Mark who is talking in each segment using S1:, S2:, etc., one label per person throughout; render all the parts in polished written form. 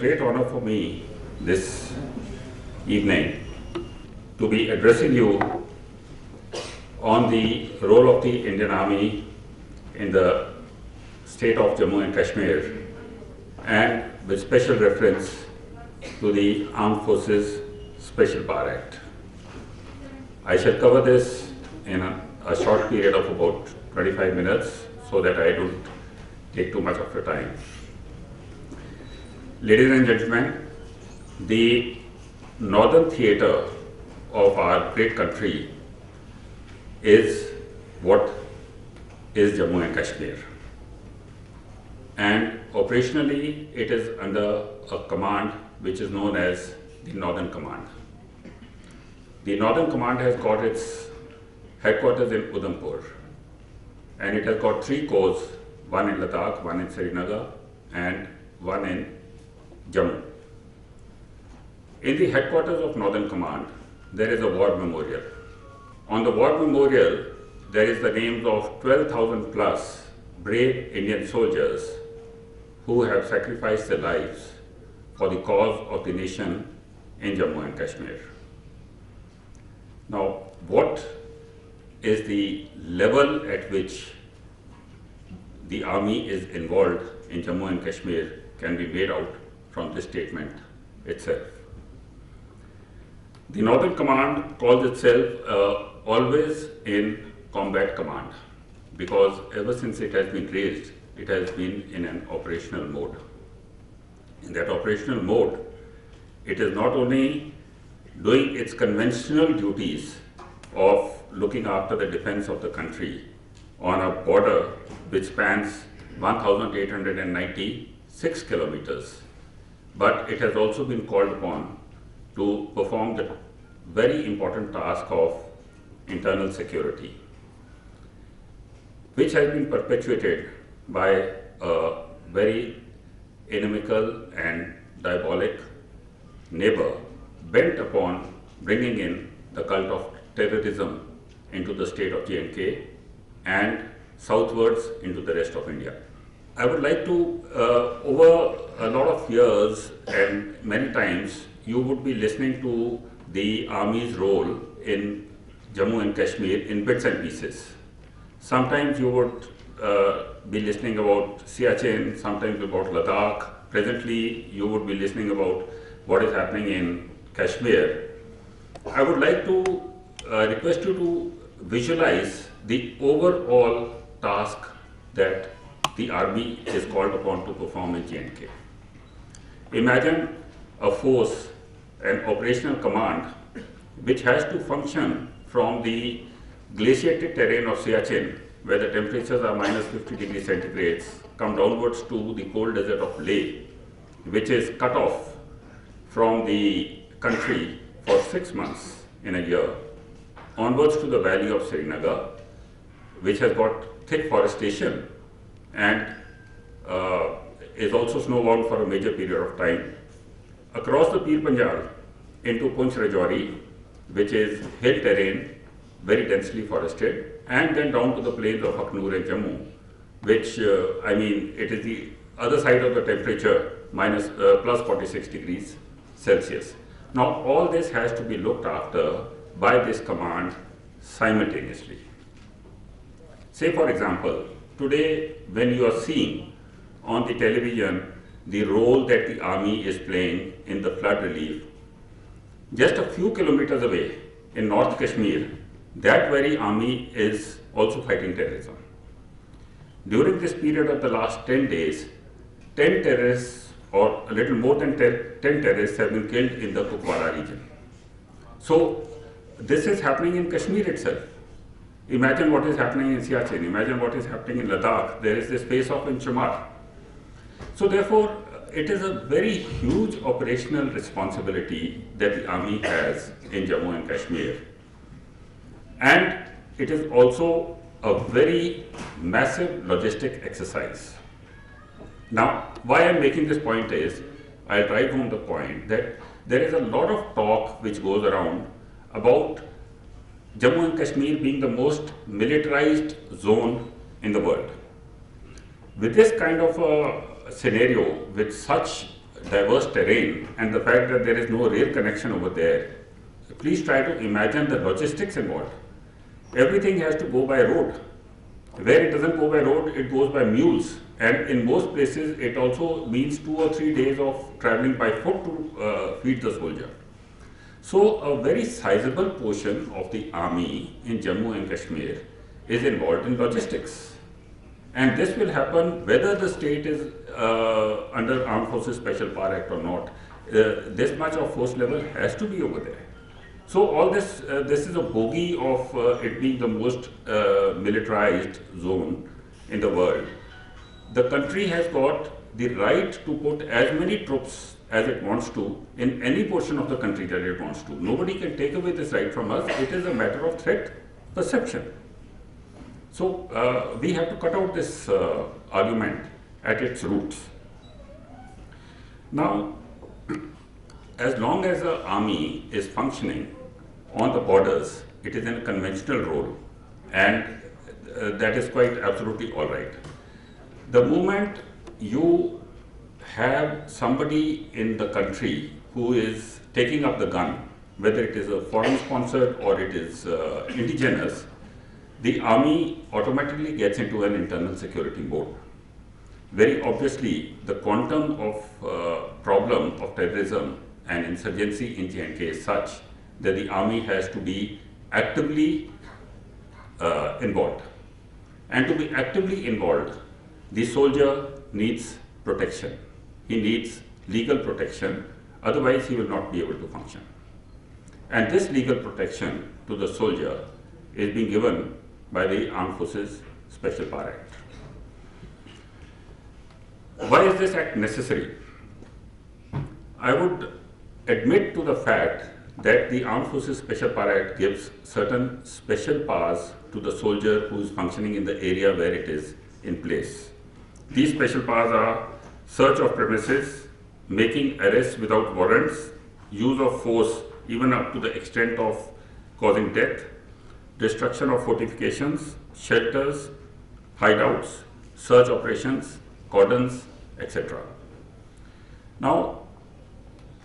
S1: great honor for me this evening to be addressing you on the role of the Indian Army in the state of Jammu and Kashmir, and with special reference to the Armed Forces Special Power Act. I shall cover this in a short period of about 25 minutes so that I don't take too much of your time. Ladies and gentlemen, the northern theatre of our great country is what is Jammu and Kashmir. And operationally, it is under a command which is known as the Northern Command. The Northern Command has got its headquarters in Udhampur, and it has got 3 corps, one in Ladakh, one in Srinagar, and one in Jammu. In the headquarters of Northern Command, there is a war memorial. On the war memorial, there is the names of 12,000 plus brave Indian soldiers who have sacrificed their lives for the cause of the nation in Jammu and Kashmir. Now, what is the level at which the army is involved in Jammu and Kashmir can be made out from this statement itself. The Northern Command calls itself always in combat command, because ever since it has been raised, it has been in an operational mode. In that operational mode, it is not only doing its conventional duties of looking after the defense of the country on a border which spans 1,896 kilometers, but it has also been called upon to perform the very important task of internal security, which has been perpetuated by a very inimical and diabolic neighbor bent upon bringing in the cult of terrorism into the state of J&K and southwards into the rest of India. I would like to, over a lot of years and many times, you would be listening to the army's role in Jammu and Kashmir in bits and pieces. Sometimes you would be listening about Siachen, sometimes about Ladakh. Presently, you would be listening about what is happening in Kashmir. I would like to request you to visualize the overall task that the army is called upon to perform in J&K. Imagine a force, an operational command, which has to function from the glaciated terrain of Siachen, where the temperatures are minus 50 degrees centigrade, come downwards to the cold desert of Leh, which is cut off from the country for 6 months in a year, onwards to the valley of Srinagar, which has got thick forestation and is also snowbound for a major period of time, across the Pir Panjal into Poonch Rajouri, which is hill terrain, very densely forested, and then down to the plains of Aknoor and Jammu, which, it is the other side of the temperature, plus 46 degrees Celsius. Now, all this has to be looked after by this command simultaneously. Say, for example, today when you are seeing on the television the role that the army is playing in the flood relief, just a few kilometers away in North Kashmir, that very army is also fighting terrorism. During this period of the last 10 days, 10 terrorists or a little more than 10 terrorists have been killed in the Kupwara region. So this is happening in Kashmir itself. Imagine what is happening in Siachen, imagine what is happening in Ladakh. There is this face-off in Shumar. So therefore, it is a very huge operational responsibility that the army has in Jammu and Kashmir. And it is also a very massive logistic exercise. Now, why I'm making this point is, I'll drive home the point that there is a lot of talk which goes around about Jammu and Kashmir being the most militarized zone in the world. With this kind of a scenario, with such diverse terrain and the fact that there is no rail connection over there, please try to imagine the logistics involved. Everything has to go by road. Where it doesn't go by road, it goes by mules. And in most places, it also means 2 or 3 days of traveling by foot to feed the soldier. So a very sizable portion of the army in Jammu and Kashmir is involved in logistics. And this will happen whether the state is under Armed Forces Special Power Act or not. This much of force level has to be over there. So all this, this is a bogey of it being the most militarized zone in the world. The country has got the right to put as many troops as it wants to in any portion of the country that it wants to. Nobody can take away this right from us. It is a matter of threat perception. So we have to cut out this argument at its roots. Now, as long as the army is functioning on the borders, it is in a conventional role, and that is quite absolutely all right. The moment you have somebody in the country who is taking up the gun, whether it is a foreign sponsored or it is indigenous, the army automatically gets into an internal security mode. Very obviously, the quantum of problem of terrorism and insurgency in J&K is such that the army has to be actively involved. And to be actively involved, the soldier needs protection. He needs legal protection, otherwise he will not be able to function. And this legal protection to the soldier is being given by the Armed Forces Special Power Act. Why is this act necessary? I would admit to the fact that the Armed Forces Special Power Act gives certain special powers to the soldier who is functioning in the area where it is in place. These special powers are search of premises, making arrests without warrants, use of force even up to the extent of causing death, destruction of fortifications, shelters, hideouts, search operations, cordons, etc. Now,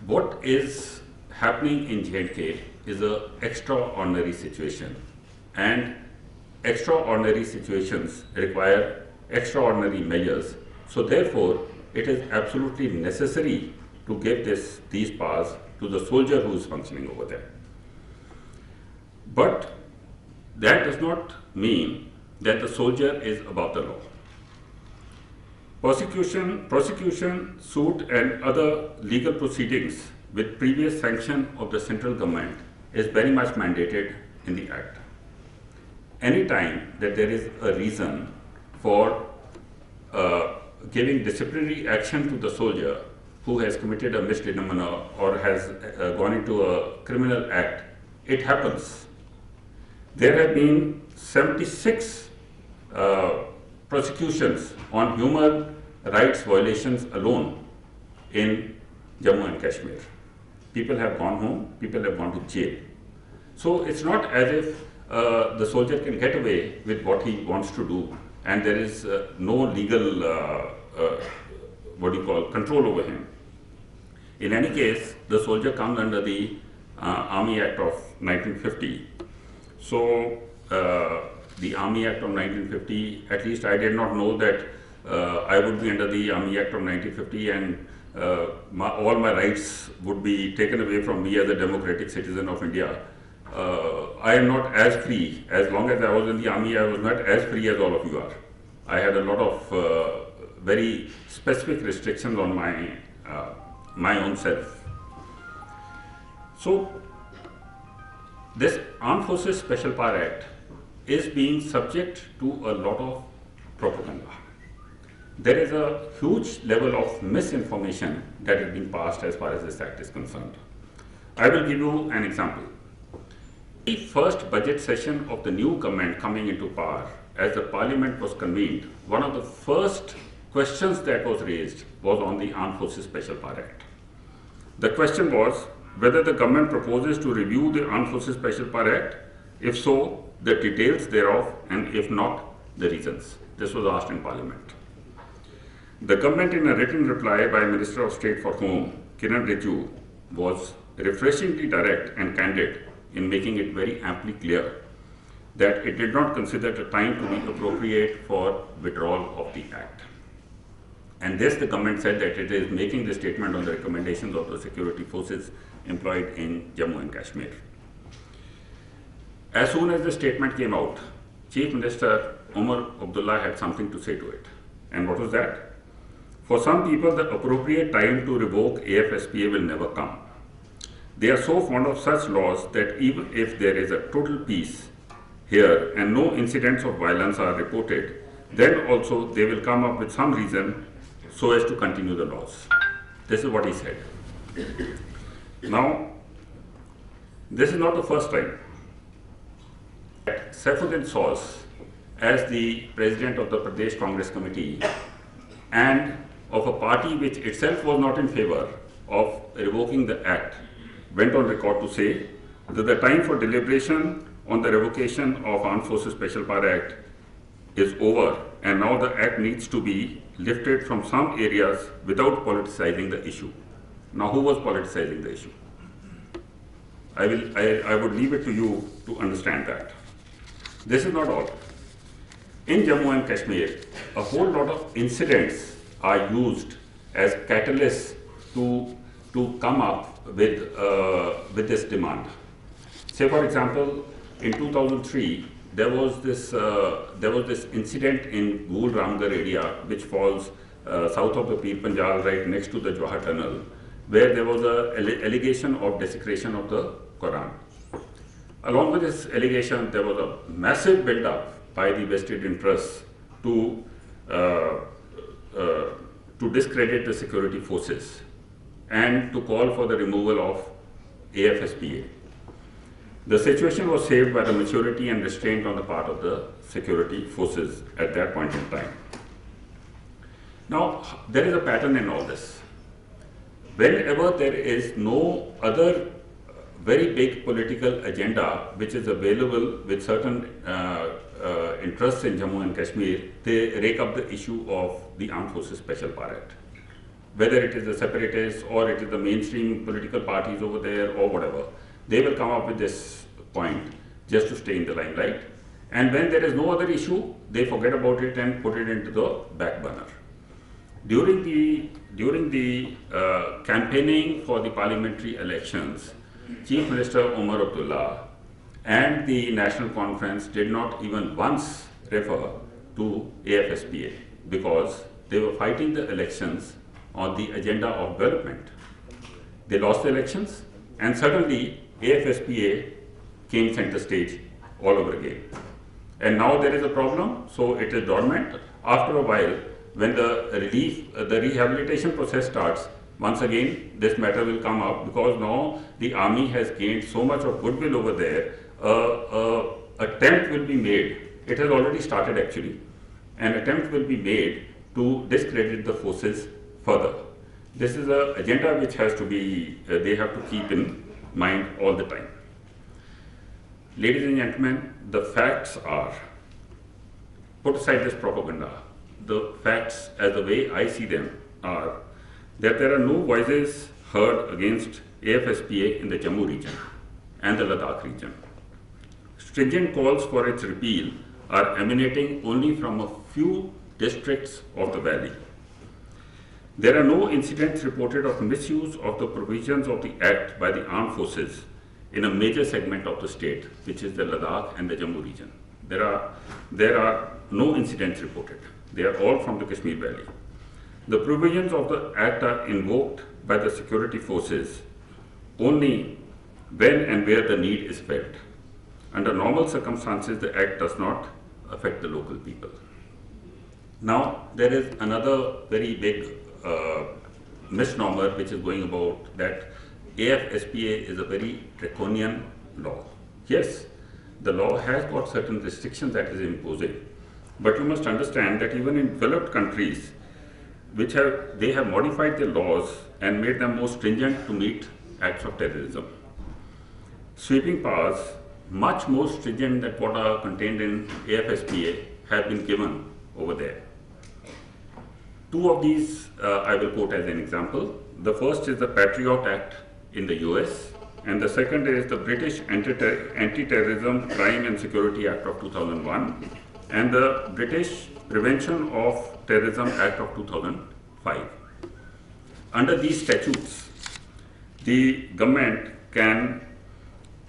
S1: what is happening in J&K is an extraordinary situation, and extraordinary situations require extraordinary measures. So therefore, it is absolutely necessary to give these powers to the soldier who is functioning over there. But that does not mean that the soldier is above the law. Prosecution, suit and other legal proceedings with previous sanction of the central government is very much mandated in the Act. Any time that there is a reason for giving disciplinary action to the soldier who has committed a misdemeanor or has gone into a criminal act, it happens. There have been 76 prosecutions on human rights violations alone in Jammu and Kashmir. People have gone home, people have gone to jail. So it's not as if the soldier can get away with what he wants to do and there is no legal control over him. In any case, the soldier comes under the Army Act of 1950. So the Army Act of 1950, at least I did not know that I would be under the Army Act of 1950 and all my rights would be taken away from me as a democratic citizen of India. I am not as free. As long as I was in the army, I was not as free as all of you are. I had a lot of very specific restrictions on my own self. So this Armed Forces Special Power Act is being subject to a lot of propaganda. There is a huge level of misinformation that is being passed as far as this act is concerned. I will give you an example. The first budget session of the new government coming into power, as the parliament was convened, one of the first questions that was raised was on the Armed Forces Special Power Act. The question was whether the government proposes to review the Armed Forces Special Power Act, if so, the details thereof, and if not, the reasons. This was asked in parliament. The government, in a written reply by Minister of State for Home, Kiran Rijiju, was refreshingly direct and candid in making it very amply clear that it did not consider the time to be appropriate for withdrawal of the Act. And this, the government said that it is making the statement on the recommendations of the security forces employed in Jammu and Kashmir. As soon as the statement came out, Chief Minister Umar Abdullah had something to say to it. And what was that? For some people, the appropriate time to revoke AFSPA will never come. They are so fond of such laws that even if there is a total peace here and no incidents of violence are reported, then also they will come up with some reason so as to continue the laws. This is what he said. Now, this is not the first time that Saifuddin Soz, as the president of the Pradesh Congress Committee and of a party which itself was not in favor of revoking the Act, went on record to say that the time for deliberation on the revocation of Armed Forces Special Power Act is over, and now the Act needs to be lifted from some areas without politicizing the issue. Now, who was politicizing the issue? I would leave it to you to understand that. This is not all. In Jammu and Kashmir, a whole lot of incidents are used as catalysts to come up with this demand. Say, for example, in 2003, there was this incident in Gul Ramgarh area, which falls south of the Pir Panjal, right next to the Jawahar Tunnel, where there was an allegation of desecration of the Quran. Along with this allegation, there was a massive build-up by the vested interests to discredit the security forces and to call for the removal of AFSPA. The situation was saved by the maturity and restraint on the part of the security forces at that point in time. Now, there is a pattern in all this. Whenever there is no other very big political agenda which is available with certain interests in Jammu and Kashmir, they rake up the issue of the Armed Forces Special Power Act. Whether it is the separatists or it is the mainstream political parties over there or whatever, they will come up with this point just to stay in the limelight. And when there is no other issue, they forget about it and put it into the back burner. During the campaigning for the parliamentary elections, Chief Minister Umar Abdullah and the National Conference did not even once refer to AFSPA because they were fighting the elections on the agenda of development. They lost the elections, and suddenly AFSPA came center stage all over again. And now there is a problem, so it is dormant. After a while, when the rehabilitation process starts, once again this matter will come up because now the army has gained so much of goodwill over there. Attempt will be made. It has already started actually. An attempt will be made to discredit the forces further. This is an agenda which has to be, they have to keep in mind all the time. Ladies and gentlemen, the facts are, put aside this propaganda, the facts as the way I see them are that there are no voices heard against AFSPA in the Jammu region and the Ladakh region. Stringent calls for its repeal are emanating only from a few districts of the valley. There are no incidents reported of misuse of the provisions of the Act by the armed forces in a major segment of the state, which is the Ladakh and the Jammu region. There are no incidents reported. They are all from the Kashmir Valley. The provisions of the Act are invoked by the security forces only when and where the need is felt. Under normal circumstances, the Act does not affect the local people. Now, there is another very big misnomer which is going about that AFSPA is a very draconian law. Yes, the law has got certain restrictions that is imposing, but you must understand that even in developed countries, they have modified their laws and made them more stringent to meet acts of terrorism. Sweeping powers, much more stringent than what are contained in AFSPA, have been given over there. Two of these I will quote as an example. The first is the Patriot Act in the US, and the second is the British Anti-Terrorism, Crime and Security Act of 2001, and the British Prevention of Terrorism Act of 2005. Under these statutes, the government can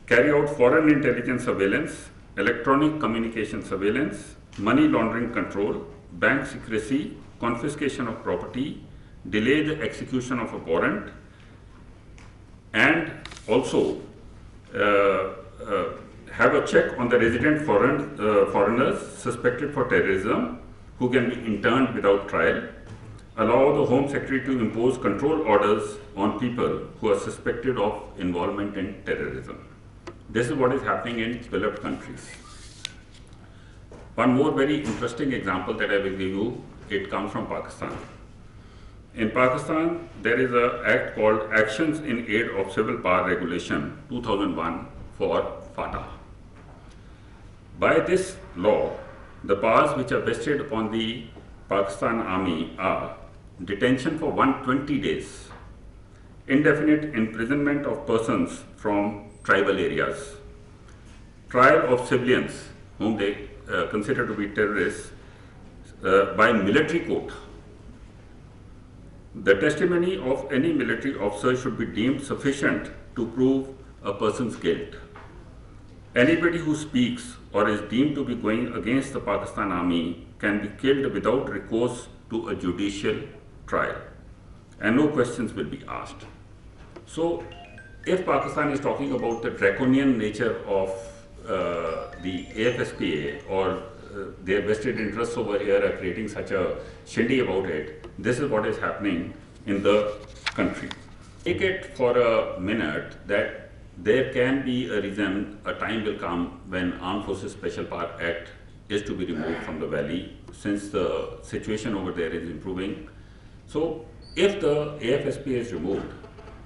S1: carry out foreign intelligence surveillance, electronic communication surveillance, money laundering control, bank secrecy, confiscation of property, delay the execution of a warrant, and also have a check on the resident foreigners suspected for terrorism who can be interned without trial, allow the Home Secretary to impose control orders on people who are suspected of involvement in terrorism. This is what is happening in developed countries. One more very interesting example that I will give you, it comes from Pakistan. In Pakistan, there is an act called Actions in Aid of Civil Power Regulation 2001 for FATA. By this law, the powers which are vested upon the Pakistan Army are detention for 120 days, indefinite imprisonment of persons from tribal areas, trial of civilians whom they consider to be terrorists by military court. The testimony of any military officer should be deemed sufficient to prove a person's guilt. Anybody who speaks or is deemed to be going against the Pakistan Army can be killed without recourse to a judicial trial, and no questions will be asked. So, if Pakistan is talking about the draconian nature of the AFSPA or their vested interests over here are creating such a shindy about it, this is what is happening in the country. Take it for a minute that there can be a reason, a time will come when Armed Forces Special Power Act is to be removed from the valley, since the situation over there is improving. So if the AFSP is removed,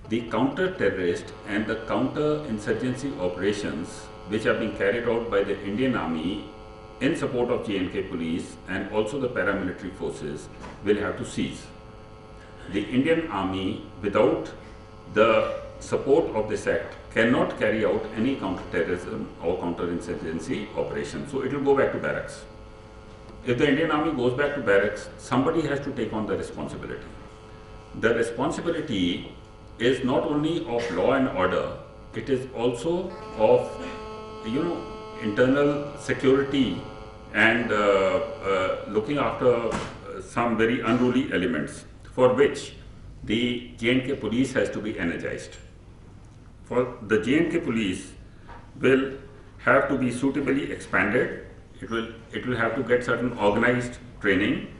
S1: the counter-terrorist and the counter-insurgency operations which are being carried out by the Indian Army in support of J&K police and also the paramilitary forces will have to cease. The Indian Army, without the support of this act, cannot carry out any counter-terrorism or counter-insurgency operation. So it will go back to barracks. If the Indian Army goes back to barracks, somebody has to take on the responsibility. The responsibility is not only of law and order, it is also of, internal security and looking after some very unruly elements, for which the J&K police has to be energized. For the J&K police will have to be suitably expanded. It will have to get certain organized training.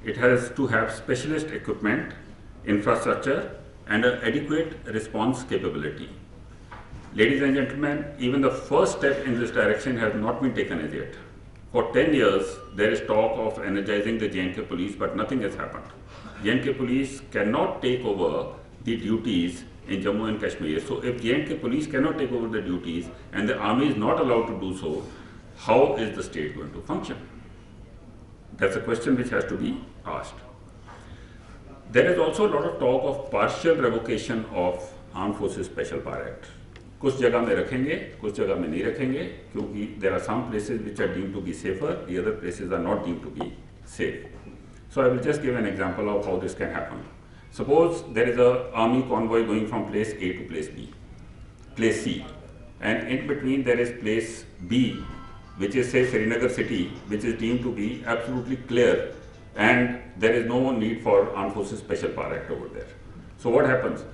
S1: It has to have specialist equipment, infrastructure, and an adequate response capability. Ladies and gentlemen, even the first step in this direction has not been taken as yet. For 10 years, there is talk of energizing the J&K police, but nothing has happened. J&K police cannot take over the duties in Jammu and Kashmir. So if J&K police cannot take over the duties and the army is not allowed to do so, how is the state going to function? That's a question which has to be asked. There is also a lot of talk of partial revocation of Armed Forces Special Power Act. कुछ जगह में रखेंगे, कुछ जगह में नहीं रखेंगे, क्योंकि there are some places which are deemed to be safer, the other places are not deemed to be safe. So I will just give an example of how this can happen. Suppose there is an army convoy going from place A to place B, place C, and in between there is place B, which is say Srinagar city, which is deemed to be absolutely clear, and there is no need for Armed Forces Special Power Act over there. So what happens?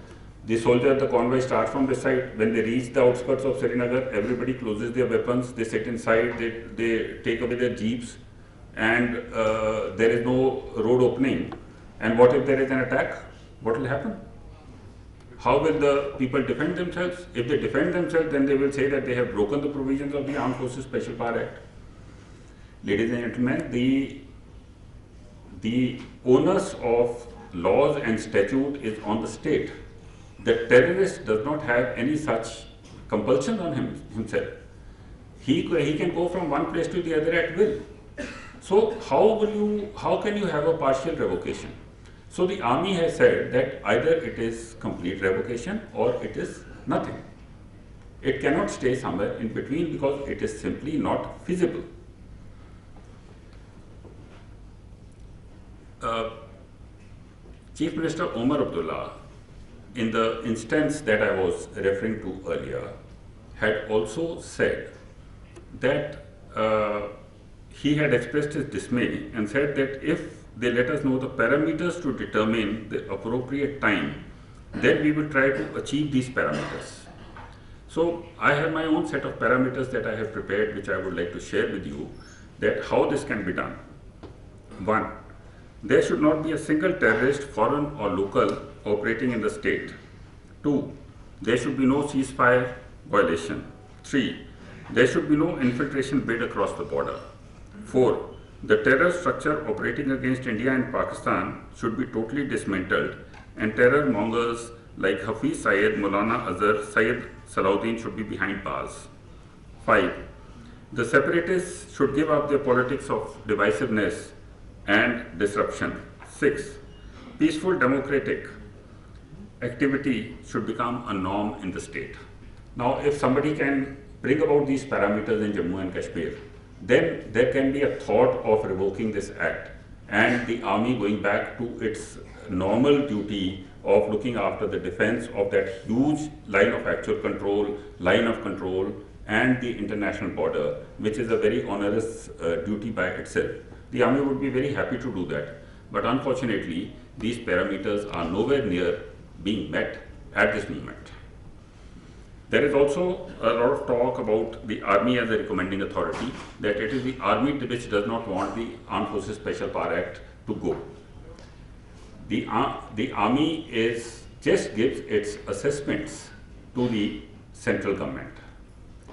S1: The soldier, the convoy starts from this side. When they reach the outskirts of Srinagar, everybody closes their weapons, they sit inside, they take away their jeeps, and there is no road opening. And what if there is an attack? What will happen? How will the people defend themselves? If they defend themselves, then they will say that they have broken the provisions of the Armed Forces Special Power Act. Ladies and gentlemen, the onus of laws and statute is on the state. The terrorist does not have any such compulsion on himself. He can go from one place to the other at will. So how can you have a partial revocation? So the army has said that either it is complete revocation or it is nothing. It cannot stay somewhere in between because it is simply not feasible. Chief Minister Omar Abdullah, in the instance that I was referring to earlier, had also said that he had expressed his dismay and said that if they let us know the parameters to determine the appropriate time, then we will try to achieve these parameters. So I have my own set of parameters that I have prepared, which I would like to share with you, that how this can be done. 1. There should not be a single terrorist, foreign or local, operating in the state. 2. There should be no ceasefire violation. 3. There should be no infiltration bid across the border. 4. The terror structure operating against India and Pakistan should be totally dismantled, and terror mongers like Hafiz Syed, Maulana Azhar, Syed Salahuddin should be behind bars. 5. The separatists should give up their politics of divisiveness and disruption. 6. Peaceful democratic activity should become a norm in the state. Now, if somebody can bring about these parameters in Jammu and Kashmir, then there can be a thought of revoking this act and the army going back to its normal duty of looking after the defense of that huge line of actual control, line of control, and the international border, which is a very onerous duty by itself. The army would be very happy to do that, but unfortunately, these parameters are nowhere near being met at this moment. There is also a lot of talk about the army as a recommending authority, that it is the army which does not want the Armed Forces Special Power Act to go. The army just gives its assessments to the central government,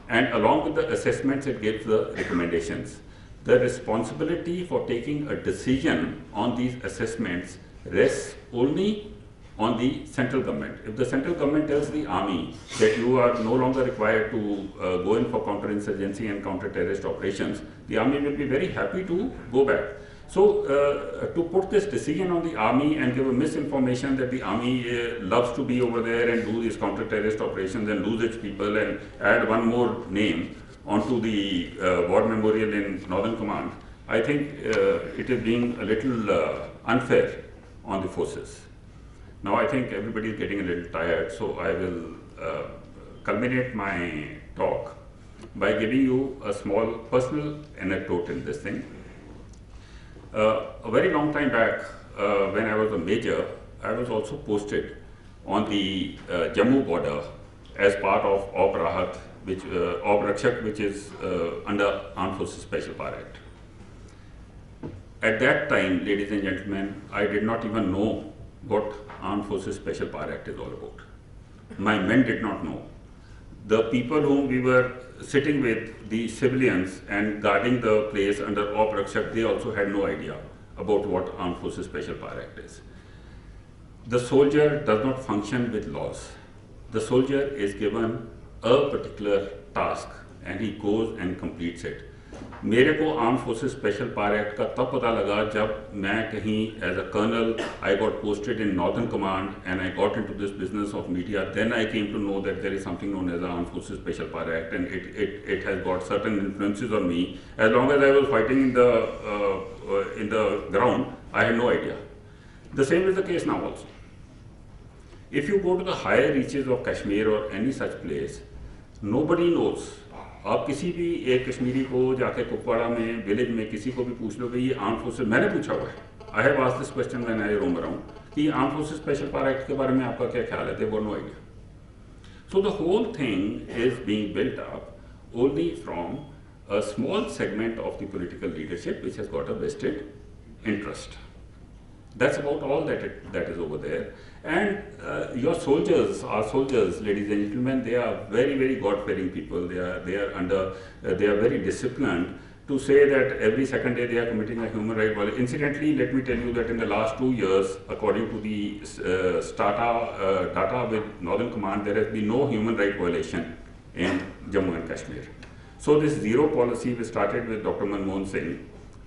S1: and along with the assessments it gives the recommendations. The responsibility for taking a decision on these assessments rests only on the central government. If the central government tells the army that you are no longer required to go in for counterinsurgency and counter-terrorist operations, the army will be very happy to go back. So to put this decision on the army and give a misinformation that the army loves to be over there and do these counter-terrorist operations and lose its people and add one more name onto the war memorial in Northern Command, I think it is being a little unfair on the forces. Now I think everybody is getting a little tired, so I will culminate my talk by giving you a small personal anecdote in this thing. A very long time back, when I was a major, I was also posted on the Jammu border as part of Op Rahat, Op Rakshak, which is under Armed Forces Special Power Act. At that time, ladies and gentlemen, I did not even know what Armed Forces Special Power Act is all about. My men did not know. The people whom we were sitting with, the civilians and guarding the place under Op Rakshak, they also had no idea about what Armed Forces Special Power Act is. The soldier does not function with laws. The soldier is given a particular task and he goes and completes it. मेरे को armed forces special power act का तब पता लगा जब मैं कहीं as a colonel I got posted in northern command and I got into this business of media. Then I came to know that there is something known as armed forces special power act and it has got certain influences on me. As long as I was fighting in the ground, I had no idea. The same is the case now also. If you go to the higher reaches of Kashmir or any such place, nobody knows. आप किसी भी एक कश्मीरी को जाके कुपवाड़ा में village में किसी को भी पूछ लो कि ये आर्म फोर्सेस, मैंने पूछा हुआ है, I have asked this question when I roam around, कि armed forces special power act के बारे में आपका क्या ख्याल है? They have no idea. So the whole thing is being built up only from a small segment of the political leadership which has got a vested interest. That's about all that is over there. And your soldiers, our soldiers, ladies and gentlemen, they are very, very God-fearing people. They are very disciplined. To say that every second day they are committing a human right violation. Incidentally, let me tell you that in the last 2 years, according to the data with Northern Command, there has been no human right violation in Jammu and Kashmir. So this zero policy, which started with Dr. Manmohan Singh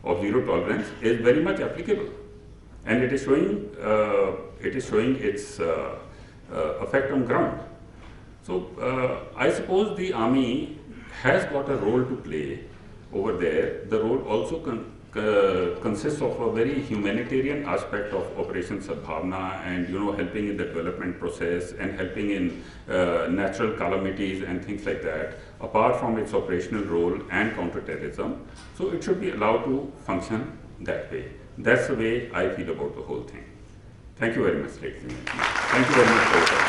S1: of zero tolerance, is very much applicable. and it is showing its effect on ground. So I suppose the army has got a role to play over there. The role also consists of a very humanitarian aspect of Operation Sadbhavna, and helping in the development process and helping in natural calamities and things like that, apart from its operational role and counterterrorism. So it should be allowed to function that way. That's the way I feel about the whole thing. Thank you very much, ladies and gentlemen. Thank you very much for your time.